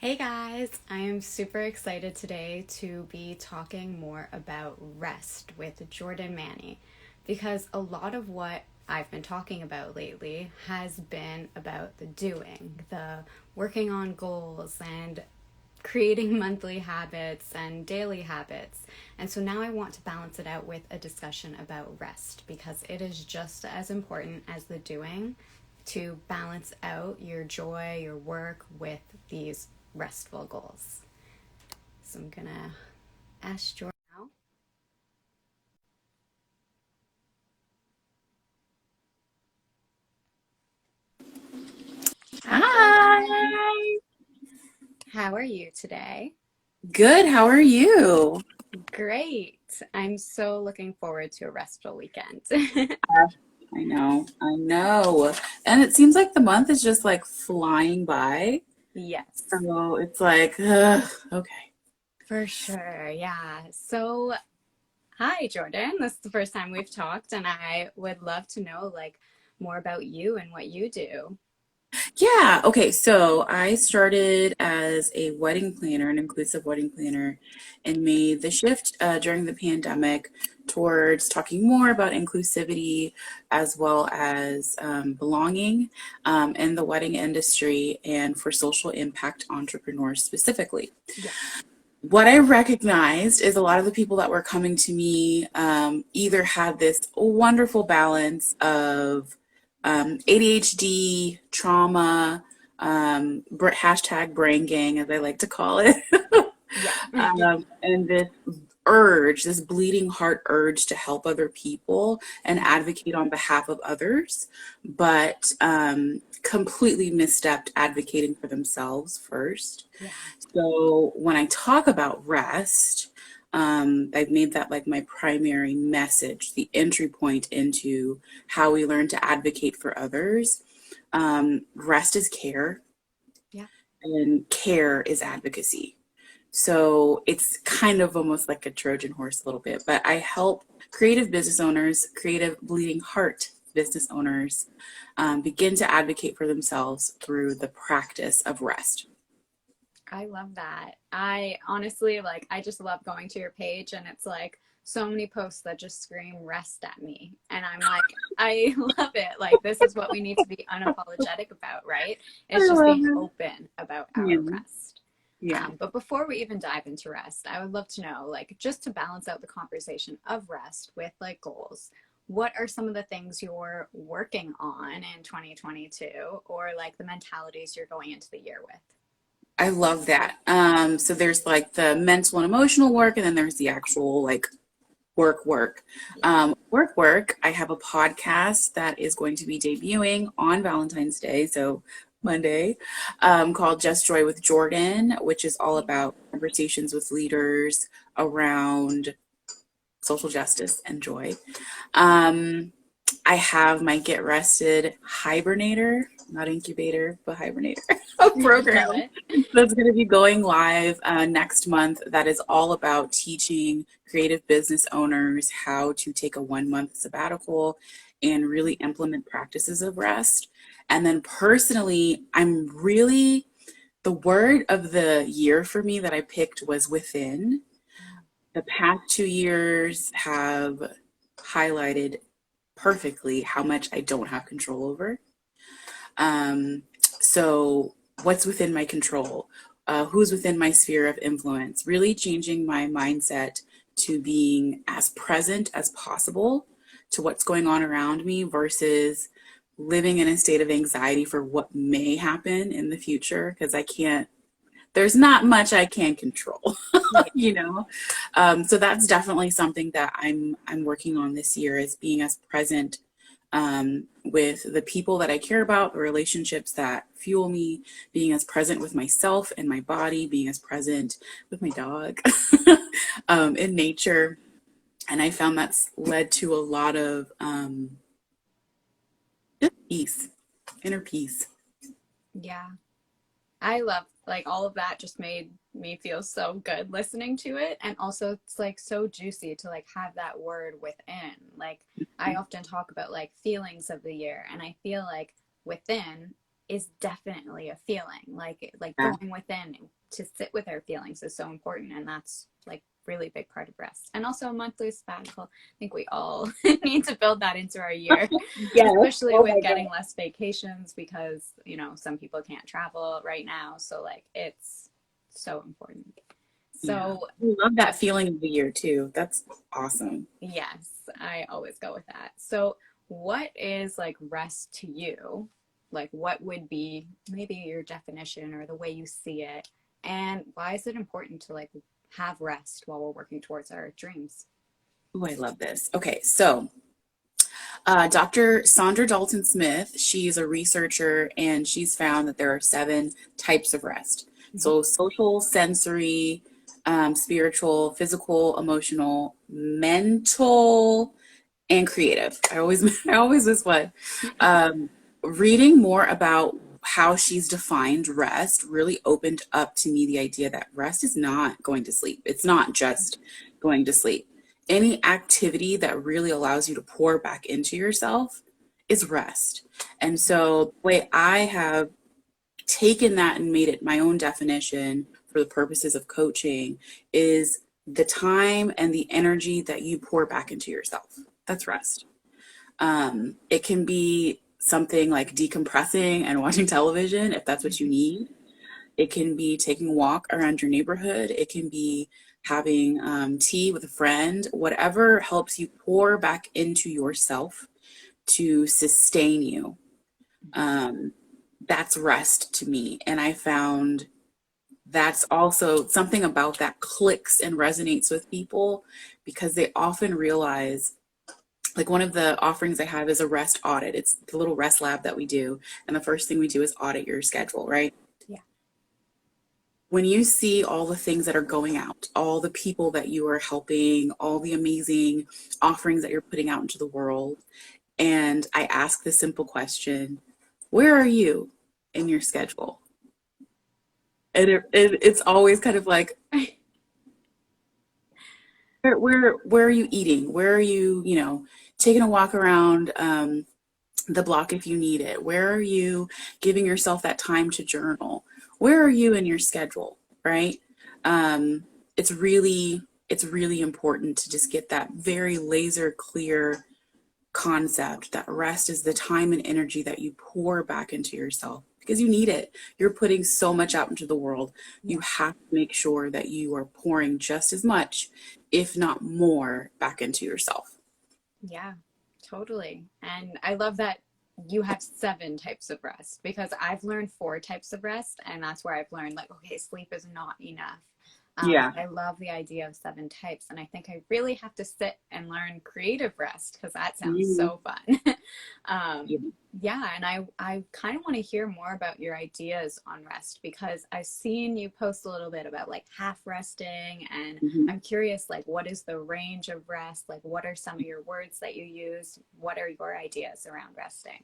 Hey guys, I am super excited today to be talking more about rest with Jordan Maney because a lot of what I've been talking about lately has been about the doing, the working on goals and creating monthly habits and daily habits. And so now I want to balance it out with a discussion about rest because it is just as important as the doing to balance out your joy, your work with these restful goals. So I'm gonna ask Jordan now. Hi Jordan. Hi. How are you today? Good. How are you? Great. I'm so looking forward to a restful weekend. I know. I know. And it seems like the month is just like flying by. Yes, So it's like, ugh, okay. for sure. Yeah. So, hi Jordan. This is the first time we've talked and I would love to know more about you and what you do. Yeah. Okay. So I started as a wedding planner, an inclusive wedding planner, and made the shift during the pandemic towards talking more about inclusivity as well as belonging in the wedding industry and for social impact entrepreneurs specifically. Yeah. What I recognized is a lot of the people that were coming to me either had this wonderful balance of ADHD, trauma, hashtag brain gang, as I like to call it, Yeah. and this urge, this bleeding heart urge to help other people and advocate on behalf of others, but completely misstepped advocating for themselves first. Yeah. So when I talk about rest, I've made that like my primary message, the entry point into how we learn to advocate for others. Rest is care, Yeah. and care is advocacy. So it's kind of almost like a Trojan horse a little bit, but I help creative business owners, creative bleeding heart business owners begin to advocate for themselves through the practice of rest. I love that. I honestly I just love going to your page and it's like so many posts that just scream rest at me. And I'm like, I love it. Like this is what we need to be unapologetic about, right? I It's just love being it. open about Yeah. our rest. Yeah. But before we even dive into rest, I would love to know, just to balance out the conversation of rest with goals, what are some of the things you're working on in 2022 or the mentalities you're going into the year with? I love that. So there's like the mental and emotional work, and then there's the actual like work. Yeah. Work. I have a podcast that is going to be debuting on Valentine's Day, so Monday, called Just Joy with Jordan, which is all about conversations with leaders around social justice and joy. Um, I have my Get Rested Hibernator, not incubator, but hibernator Love program it. that's going to be going live next month. That is all about teaching creative business owners how to take a 1 month sabbatical and really implement practices of rest. And then personally, the word of the year for me that I picked was within. The past 2 years have highlighted perfectly how much I don't have control over. So, what's within my control? Who's within my sphere of influence? Really changing my mindset to being as present as possible to what's going on around me versus living in a state of anxiety for what may happen in the future because there's not much I can control, Yeah. you know. So that's definitely something that I'm working on this year is being as present with the people that I care about, the relationships that fuel me, being as present with myself and my body, being as present with my dog in nature. And I found that's led to a lot of just peace, inner peace. Yeah. I love all of that just made me feel so good listening to it. And also it's so juicy to have that word within. I often talk about feelings of the year and I feel within is definitely a feeling. Like Yeah. going within to sit with our feelings is so important, and that's like really big part of rest. And also a monthly sabbatical. I think we all need to build that into our year, Yes. especially Oh with my getting God. less vacations because, you know, some people can't travel right now. So like it's so important. Yeah. So I love that feeling of the year too. That's awesome. yes, I always go with that. So what is like rest to you? Like what would be maybe your definition or the way you see it? And why is it important to like have rest while we're working towards our dreams? Oh, I love this. Okay, so Dr. Sandra Dalton Smith, she's a researcher and she's found that there are 7 types of rest. Mm-hmm. So social, sensory, spiritual, physical, emotional, mental, and creative. I always miss one. Um, Reading more about how she's defined rest really opened up to me the idea that rest is not going to sleep. It's not just going to sleep. Any activity that really allows you to pour back into yourself is rest. And so the way I have taken that and made it my own definition for the purposes of coaching is the time and the energy that you pour back into yourself. That's rest. It can be something like decompressing and watching television if that's what you need. It can be taking a walk around your neighborhood. It can be having tea with a friend, whatever helps you pour back into yourself to sustain you. Um, that's rest to me. And I found that's also something about that clicks and resonates with people because they often realize, like one of the offerings I have is a rest audit. It's the little rest lab that we do. And the first thing we do is audit your schedule, right? Yeah. When you see all the things that are going out, all the people that you are helping, all the amazing offerings that you're putting out into the world, and I ask the simple question, where are you in your schedule? And it's always kind of like, where are you eating? Where are you, taking a walk around the block if you need it? Where are you giving yourself that time to journal? Where are you in your schedule, right? Um, it's really important to just get that very laser clear concept that rest is the time and energy that you pour back into yourself because you need it. You're putting so much out into the world. You have to make sure that you are pouring just as much, if not more, back into yourself. Yeah, totally. And I love that you have 7 types of rest because I've learned 4 types of rest, and that's where I've learned like, okay, sleep is not enough. Yeah. I love the idea of 7 types, and I think I really have to sit and learn creative rest because that sounds Mm, so fun. um, yeah. yeah, and I kind of want to hear more about your ideas on rest because I've seen you post a little bit about like half resting, and Mhm. I'm curious, like, what is the range of rest? Like, what are some of your words that you use? What are your ideas around resting?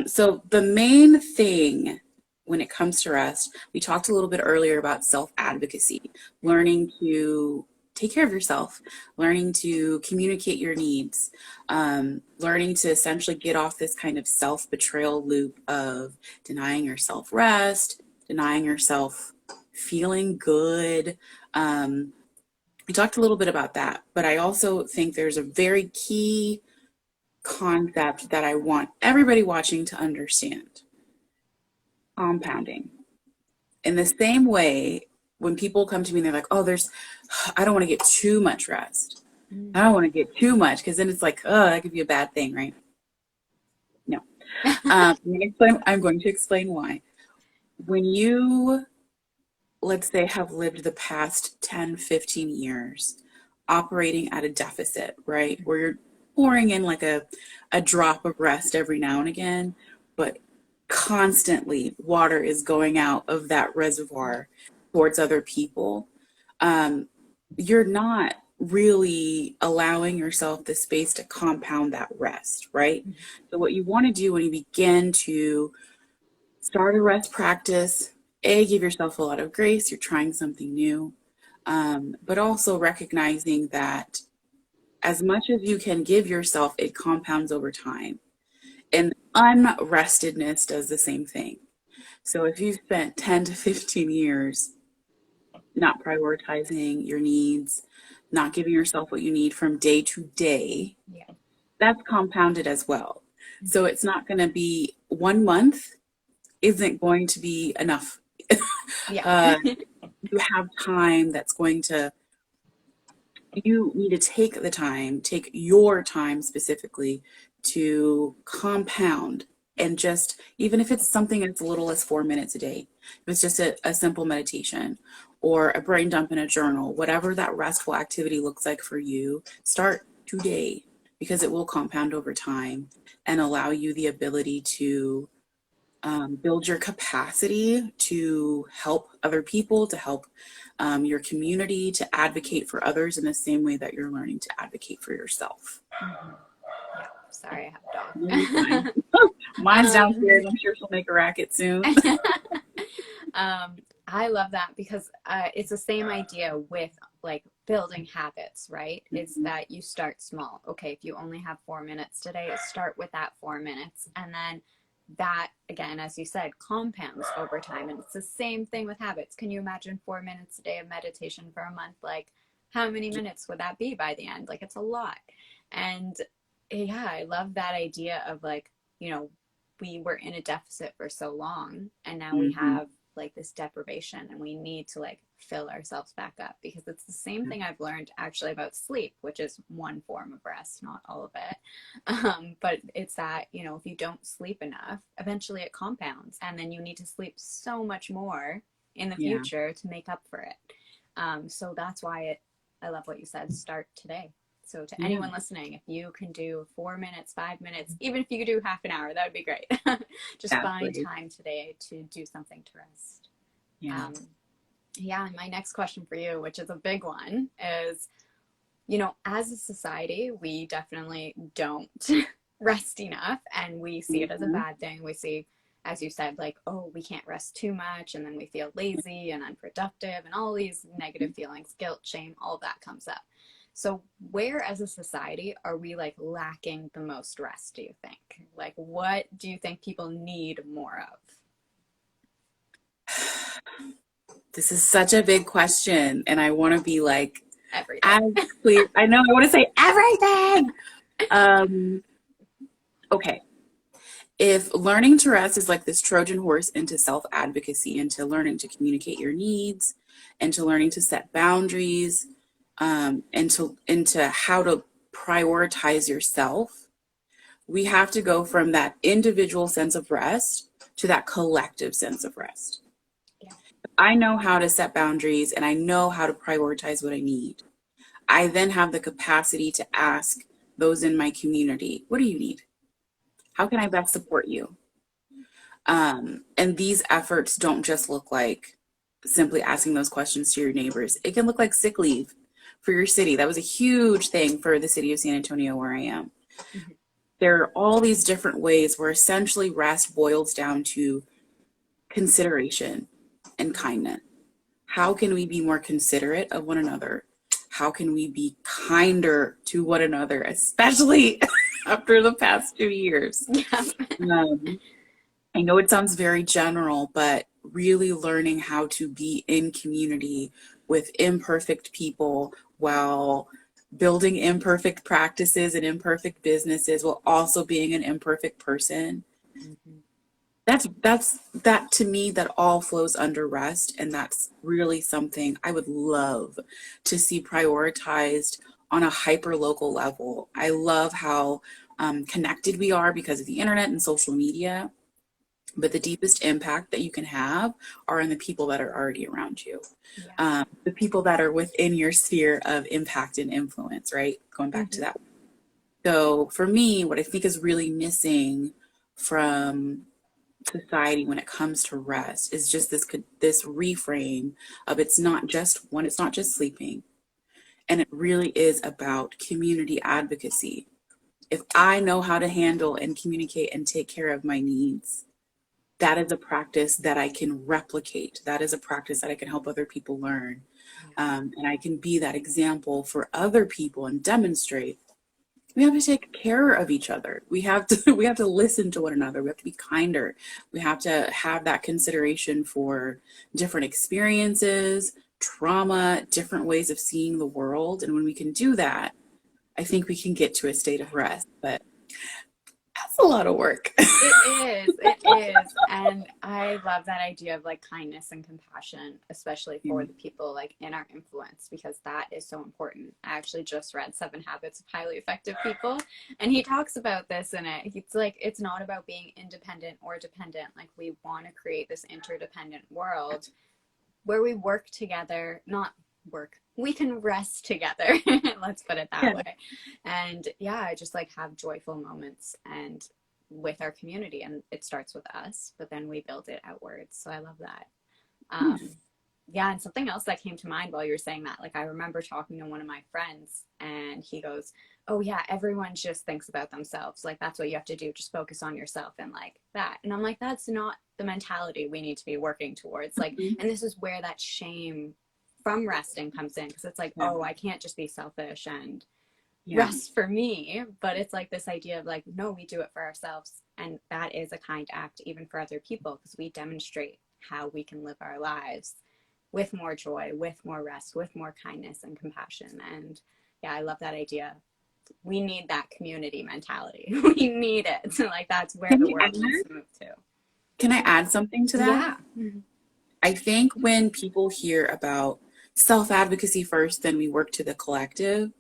So the main thing when it comes to rest, we talked a little bit earlier about self-advocacy, learning to take care of yourself, learning to communicate your needs, learning to essentially get off this kind of self-betrayal loop of denying yourself rest, denying yourself feeling good. We talked a little bit about that, but I also think there's a very key concept that I want everybody watching to understand: compounding. In the same way, when people come to me and they're like, oh, I don't want to get too much rest. I don't want to get too much because then it's like, oh, that could be a bad thing, right? No. I'm going to explain why. When you, let's say, have lived the past 10, 15 years operating at a deficit, right? Where you're pouring in like a drop of rest every now and again, but constantly water is going out of that reservoir towards other people. Um, you're not really allowing yourself the space to compound that rest, right? So, what you want to do when you begin to start a rest practice, give yourself a lot of grace. You're trying something new, but also recognizing that as much as you can give yourself, it compounds over time. And unrestedness does the same thing. So if you've spent 10 to 15 years not prioritizing your needs, not giving yourself what you need from day to day, Yeah. that's compounded as well. So it's not going to be 1 month isn't going to be enough. Yeah. You have time that's going to, you need to take the time, take your time specifically to compound and just, even if it's something as little as 4 minutes a day, if it's just a simple meditation or a brain dump in a journal, whatever that restful activity looks like for you, start today because it will compound over time and allow you the ability to build your capacity to help other people, to help your community, to advocate for others in the same way that you're learning to advocate for yourself. Mm-hmm. Yeah. Sorry, I have a No, you're fine. dog. Mine's downstairs. I'm sure she'll make a racket soon. I love that because it's the same idea with like building habits, right? It's that you start small. Okay, if you only have 4 minutes today, start with that 4 minutes. And then that, again, as you said, compounds over time. And it's the same thing with habits. Can you imagine 4 minutes a day of meditation for a month? Like, how many minutes would that be by the end? Like, it's a lot. And yeah, I love that idea of like, you know, we were in a deficit for so long and now we have like this deprivation and we need to like fill ourselves back up because it's the same thing I've learned actually about sleep, which is one form of rest, not all of it. But it's that, you know, if you don't sleep enough, eventually it compounds and then you need to sleep so much more in the future to make up for it. So that's why I love what you said, start today. So to anyone listening, if you can do 4 minutes, 5 minutes, even if you could do half an hour, that would be great. Just find time today to do something to rest. Yeah, my next question for you, which is a big one, is, you know, as a society, we definitely don't rest enough and we see it as a bad thing. We see, as you said, like, oh, we can't rest too much and then we feel lazy and unproductive and all these negative feelings, guilt, shame, all that comes up. So where as a society are we like lacking the most rest, do you think? Like what do you think people need more of? This is such a big question and I want to be like Everything. as clear. I know I want to say everything. Okay. If learning to rest is like this Trojan horse into self-advocacy, into learning to communicate your needs, into learning to set boundaries, into how to prioritize yourself, we have to go from that individual sense of rest to that collective sense of rest. Yeah. I know how to set boundaries and I know how to prioritize what I need. I then have the capacity to ask those in my community, what do you need? How can I best support you? And these efforts don't just look like simply asking those questions to your neighbors. It can look like sick leave for your city. That was a huge thing for the city of San Antonio where I am. Mm-hmm. There are all these different ways where essentially rest boils down to consideration and kindness. How can we be more considerate of one another? How can we be kinder to one another, especially after the past 2 years? I know it sounds very general, but really learning how to be in community with imperfect people while building imperfect practices and imperfect businesses while also being an imperfect person. Mm-hmm. That to me, that all flows under rest. And that's really something I would love to see prioritized on a hyper local level. I love how connected we are because of the internet and social media. But the deepest impact that you can have are in the people that are already around you. Yeah. The people that are within your sphere of impact and influence, right? Going back to that. So for me, what I think is really missing from society when it comes to rest is just this reframe of it's not just sleeping. And it really is about community advocacy. If I know how to handle and communicate and take care of my needs, that is a practice that I can replicate. That is a practice that I can help other people learn. And I can be that example for other people and demonstrate we have to take care of each other. We have to we have to listen to one another. We have to be kinder. We have to have that consideration for different experiences, trauma, different ways of seeing the world. And when we can do that, I think we can get to a state of rest. But that's a lot of work. It is. And I love that idea of like kindness and compassion, especially for the people like in our influence, because that is so important. I actually just read Seven Habits of Highly Effective People, and he talks about this in it. It's like, it's not about being independent or dependent. Like, we want to create this interdependent world where we work together, not work, we can rest together. Let's put it that Yeah. way. And yeah, just like have joyful moments and with our community. And it starts with us, but then we build it outwards. So I love that. Yeah, and something else that came to mind while you were saying that, like, I remember talking to one of my friends, and he goes, oh yeah, everyone just thinks about themselves, like that's what you have to do, just focus on yourself and like that. And I'm like, that's not the mentality we need to be working towards. Like, and this is where that shame from resting comes in, because it's like, oh, I can't just be selfish and rest for me. But it's like this idea of like, no, we do it for ourselves, and that is a kind act even for other people, because we demonstrate how we can live our lives with more joy, with more rest, with more kindness and compassion. And yeah, I love that idea. We need that community mentality. We need it. Like, that's where the world needs to move to. Can I add something to that? Yeah. I think when people hear about self-advocacy first, then we work to the collective,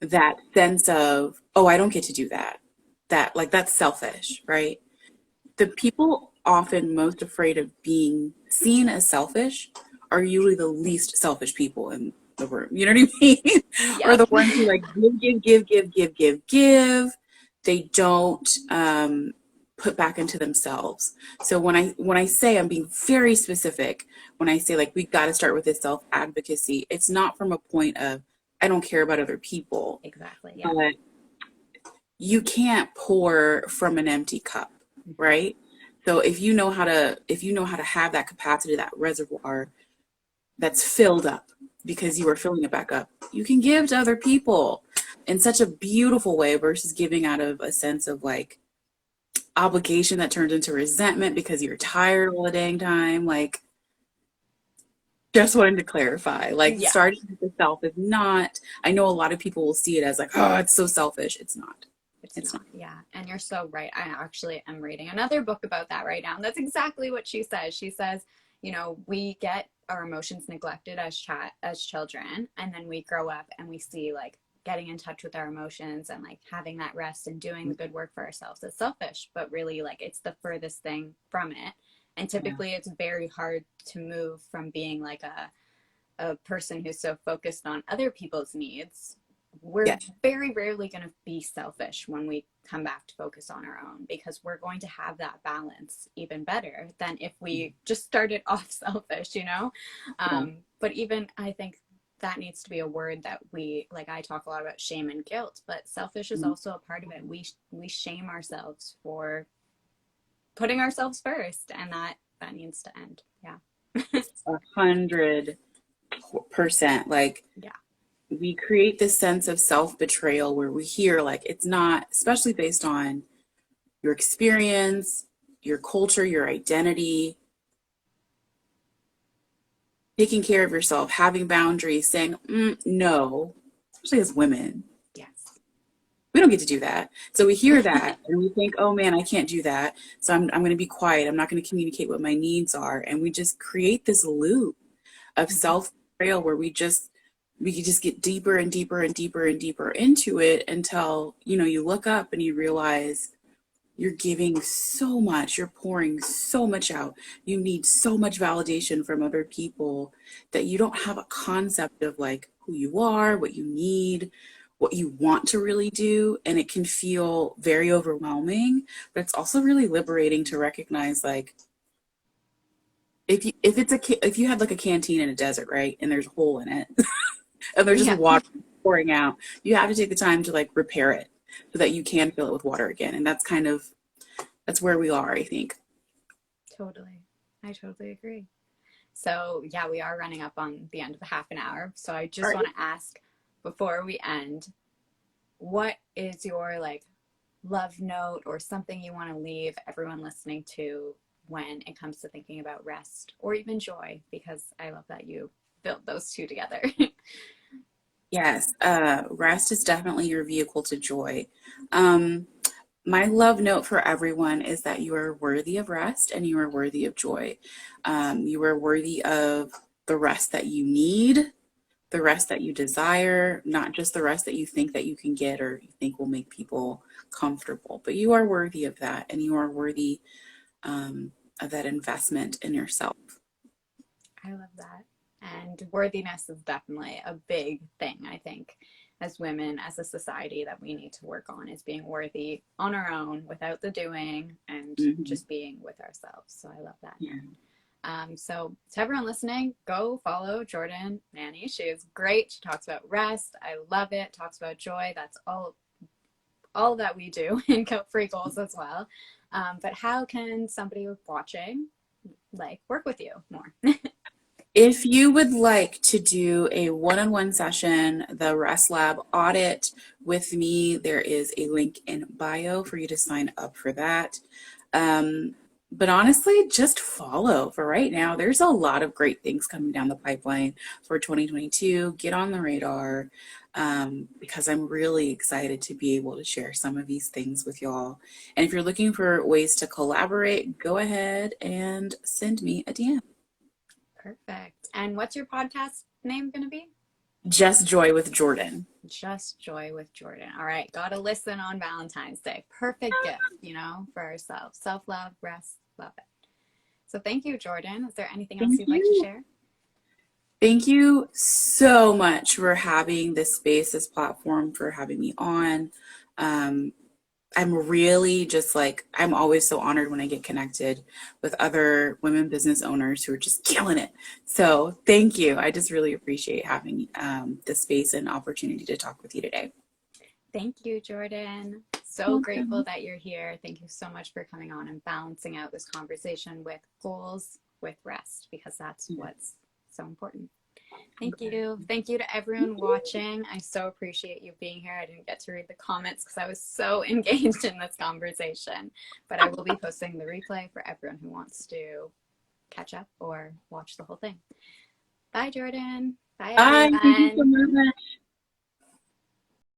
that sense of, oh, I don't get to do that. That, like, that's selfish, right? The people often most afraid of being seen as selfish are usually the least selfish people in the room. You know what I mean? Yep. Or the ones who like give. They don't put back into themselves. So when I say, I'm being very specific, when I say like we got to start with this self advocacy, it's not from a point of I don't care about other people. Exactly. Yeah. But you can't pour from an empty cup, right? So if you know how to have that capacity, that reservoir that's filled up because you are filling it back up, you can give to other people in such a beautiful way versus giving out of a sense of like obligation that turns into resentment because you're tired all the dang time. Like, just wanted to clarify, like starting with the self is not, I know a lot of people will see it as like, oh, it's so selfish. It's not. It's not. Yeah. And you're so right. I actually am reading another book about that right now. And that's exactly what she says. She says, you know, we get our emotions neglected as children, and then we grow up and we see like getting in touch with our emotions and like having that rest and doing the good work for ourselves. It's selfish, but really like it's the furthest thing from it. And typically it's very hard to move from being like a person who's so focused on other people's needs. We're very rarely going to be selfish when we come back to focus on our own, because we're going to have that balance even better than if we just started off selfish, you know? But even I think that needs to be a word that we, like, I talk a lot about shame and guilt, but selfish is also a part of it. We shame ourselves for putting ourselves first, and that needs to end. Yeah. 100%. Like, we create this sense of self-betrayal where we hear like it's not, especially based on your experience, your culture, your identity, taking care of yourself, having boundaries, saying no, especially as women. Yes. We don't get to do that. So we hear that and we think, oh man, I can't do that. So I'm going to be quiet. I'm not going to communicate what my needs are. And we just create this loop of self-betrayal where we can just get deeper and deeper and deeper and deeper into it until, you know, you look up and you realize you're giving so much, you're pouring so much out. You need so much validation from other people that you don't have a concept of like who you are, what you need, what you want to really do. And it can feel very overwhelming, but it's also really liberating to recognize like, if you had like a canteen in a desert, right? And there's a hole in it and there's just water pouring out, you have to take the time to like repair it so that you can fill it with water again. And that's where we are, I think. Totally. I totally agree. So yeah, we are running up on the end of the half an hour. So I just want to ask before we end, what is your like love note or something you want to leave everyone listening to when it comes to thinking about rest or even joy? Because I love that you built those two together. Yes, rest is definitely your vehicle to joy. Um, my love note for everyone is that you are worthy of rest and you are worthy of joy. You are worthy of the rest that you need, the rest that you desire, not just the rest that you think that you can get or you think will make people comfortable, but you are worthy of that and you are worthy of that investment in yourself. I love that. And worthiness is definitely a big thing, I think, as women, as a society, that we need to work on is being worthy on our own without the doing and Mhm. just being with ourselves. So I love that Yeah. note. So to everyone listening, go follow Jordan Maney. She is great. She talks about rest. I love it. Talks about joy. That's all that we do in Free Goals as well. But how can somebody watching like work with you more? If you would like to do a one-on-one session, the Rest Lab audit with me, there is a link in bio for you to sign up for that. But honestly, just follow for right now. There's a lot of great things coming down the pipeline for 2022. Get on the radar because I'm really excited to be able to share some of these things with y'all. And if you're looking for ways to collaborate, go ahead and send me a DM. Perfect. And what's your podcast name going to be? Just Joy with Jordan. Just Joy with Jordan. All right. Got to listen on Valentine's Day. Perfect gift, for ourselves. Self love, rest, love it. So thank you, Jordan. Is there anything else Thank you'd like to you. share? Thank you so much for having this space, this platform, for having me on. Um, I'm really just like, I'm always so honored when I get connected with other women business owners who are just killing it. So thank you. I just really appreciate having the space and opportunity to talk with you today. Thank you, Jordan. So grateful Welcome. that you're here. Thank you so much for coming on and balancing out this conversation with goals, with rest, because that's what's so important. Thank you. Thank you to everyone watching. I so appreciate you being here. I didn't get to read the comments because I was so engaged in this conversation, but I will be posting the replay for everyone who wants to catch up or watch the whole thing. Bye, Jordan. Bye, Bye. Thank you so everyone. much.